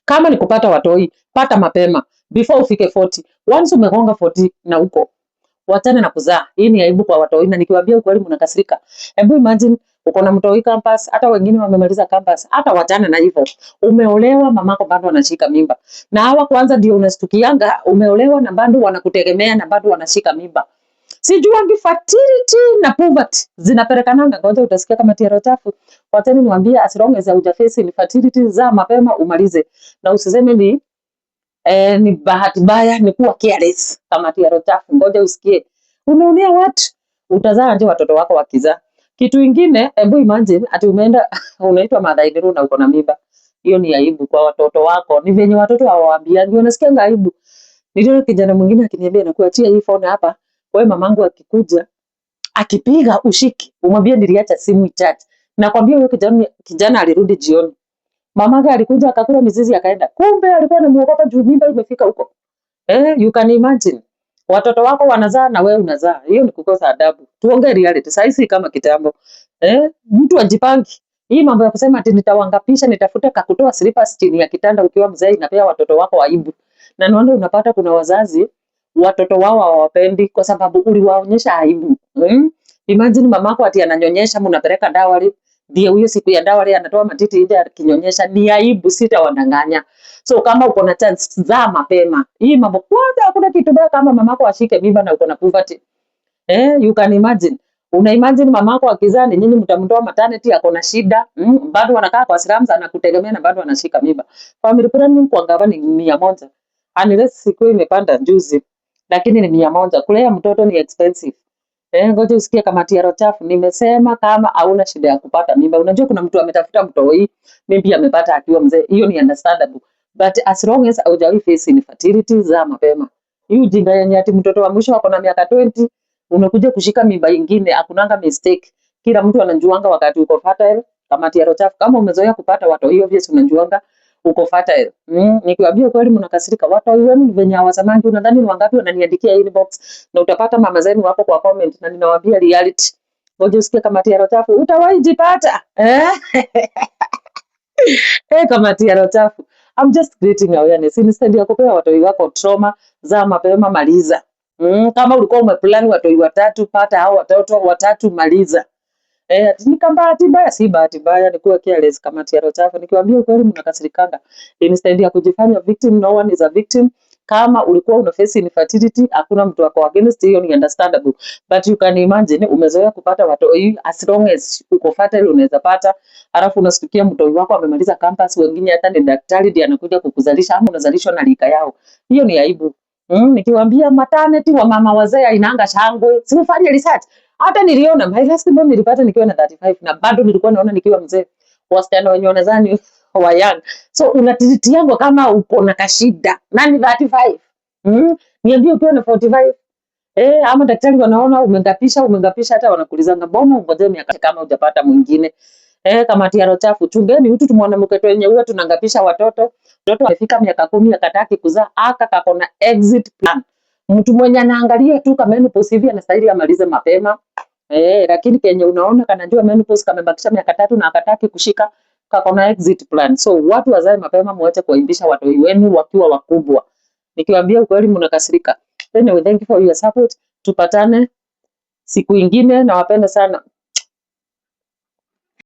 Kama ni kupata watoi, pata mapema before ufike 40. Once umegonga 40 na uko, wachana na kuzaa. Hii ni aibu kwa watoi, na nikiwaambia ukweli mnakasirika. Hebu imagine uko na mtoi campus, hata wengine wamemaliza campus, hata wachana na hivyo. Umeolewa, mamako bado anashika mimba. Na hawa kwanza ndio unastukianga, umeolewa na bado wanakutegemea na bado wanashika mimba. Sijuangi fertility na poverty zinapelekananga. Ngoja utasikia kama tiaro chafu. Wateni niwaambie, as long as hujafesi infertility, za mapema umalize. Na usiseme ni bahati mbaya, ni kuwa careless kama tiaro chafu. Ngoja usikie. Unaonea watu, utazaa aje watoto wako wakizaa. Kitu ingine, hebu imagine ati umeenda unaitwa madhaidiru na uko na mimba. Hiyo ni aibu kwa watoto wako. Ni venye watoto hawaambiangi, wanasikia aibu. Niliona kijana mwingine akiniambia, nakuachia hii phone hapa, wewe mamangu akikuja akipiga ushiki, umwambie niliacha simu icharge. Nakwambia huyo kijana alirudi jioni. Mamake alikuja akakula mizizi akaenda. Kumbe alikuwa anamuogopa juu mimba imefika huko. You can imagine. Watoto wako wanazaa na wewe unazaa. Hiyo ni kukosa adabu. Tuongee reality. Sasa kama kitambo. Mtu ajipangi. Hii mambo ya kusema ati nitawangapisha, nitafuta kakutoa slippers chini ya kitanda ukiwa mzee, inapea watoto wako aibu. Na naona unapata kuna wazazi watoto wao hawapendi kwa sababu uliwaonyesha aibu. Imagine mamako ati ananyonyesha, mnapeleka dawari, ndio huyo siku ya dawari anatoa matiti nje akinyonyesha. Ni aibu, sitawadanganya. So kama uko na chance za mapema, hii mambo kwanza, hakuna kitu baya kama mamako ashike mimba na uko na poverty. You can imagine. Una imagine mamako akizaa, ni nyinyi mtamtoa maternity, ako na shida, bado wanakaa kwa slums, anakutegemea na bado anashika mimba. Family planning kwa gava ni 100. Unless siku imepanda juzi, lakini ni 100. Kulea mtoto ni expensive. Ngoja usikie kama tiaro chafu. Nimesema kama hauna shida ya kupata mimba. Unajua kuna mtu ametafuta mtoi, maybe amepata akiwa mzee. Hiyo ni understandable. But as long as haujawahi face infertility, za mapema. Hii ujinga yenye ati mtoto wa mwisho wako na miaka 20, unakuja kushika mimba ingine, hakunanga mistake. Kila mtu anajuanga wakati uko fertile, kama tiaro chafu. Kama umezoea kupata watoi, obvious unajuanga uko fertile. Nikiwaambia kweli mnakasirika. Watoi wenu venye hawasamangi, unadhani ni wangapi wananiandikia inbox, na utapata mama zenu hapo kwa comment, na ninawaambia reality. Ngoja usikie kama tiaro chafu, utawahi jipata. Kama tiaro chafu. I'm just creating awareness. Instead ya kupea watoi wako trauma, za mapema maliza. Kama ulikuwa umeplan watoi watatu, pata hao watoto watatu, maliza. Ni kama bahati mbaya, si bahati mbaya, ni kuwa careless kama tiaro chafu. Nikiwaambia ukweli mnakasirikanga. Instead ya kujifanya victim, no one is a victim. Kama ulikuwa una face infertility, hakuna mtu wako against, hiyo ni understandable. But you can imagine, umezoea kupata watoi, as long as uko fertile unaweza pata, alafu unasikia mtoi wako amemaliza campus, wengine hata ni daktari ndiye anakuja kukuzalisha, ama unazalishwa na rika yao. Hiyo ni aibu. Nikiwaambia maternity wa mama wazee inanga shangwe, sifanye research. Hata niliona my last born nilipata nikiwa na 35, na bado nilikuwa naona nikiwa mzee. Wasichana wenye wanazani wa young. So unatitiangwa kama uko na kashida. Nani 35? Niambie ukiwa na 45. Ama daktari wanaona umengapisha, hata wanakulizanga mbona ungoje miaka kama hujapata mwingine. Kama tiaro chafu, chungeni mtu mwanamke tu wenye huwa tunangapisha watoto. Mtoto amefika miaka 10 akataki kuzaa, kako na exit plan. Mtu mwenye anaangalia tu kama menopause hivi anastahili amalize mapema. Lakini kenye unaona kanajua menopause kamebakisha miaka 3 na akataki kushika, kako na exit plan. So watu wazae mapema, muache kuimbisha watoi wenu wakiwa wakubwa. Nikiwaambia ukweli mnakasirika. Anyway, thank you for your support. Tupatane siku ingine, na wapenda sana.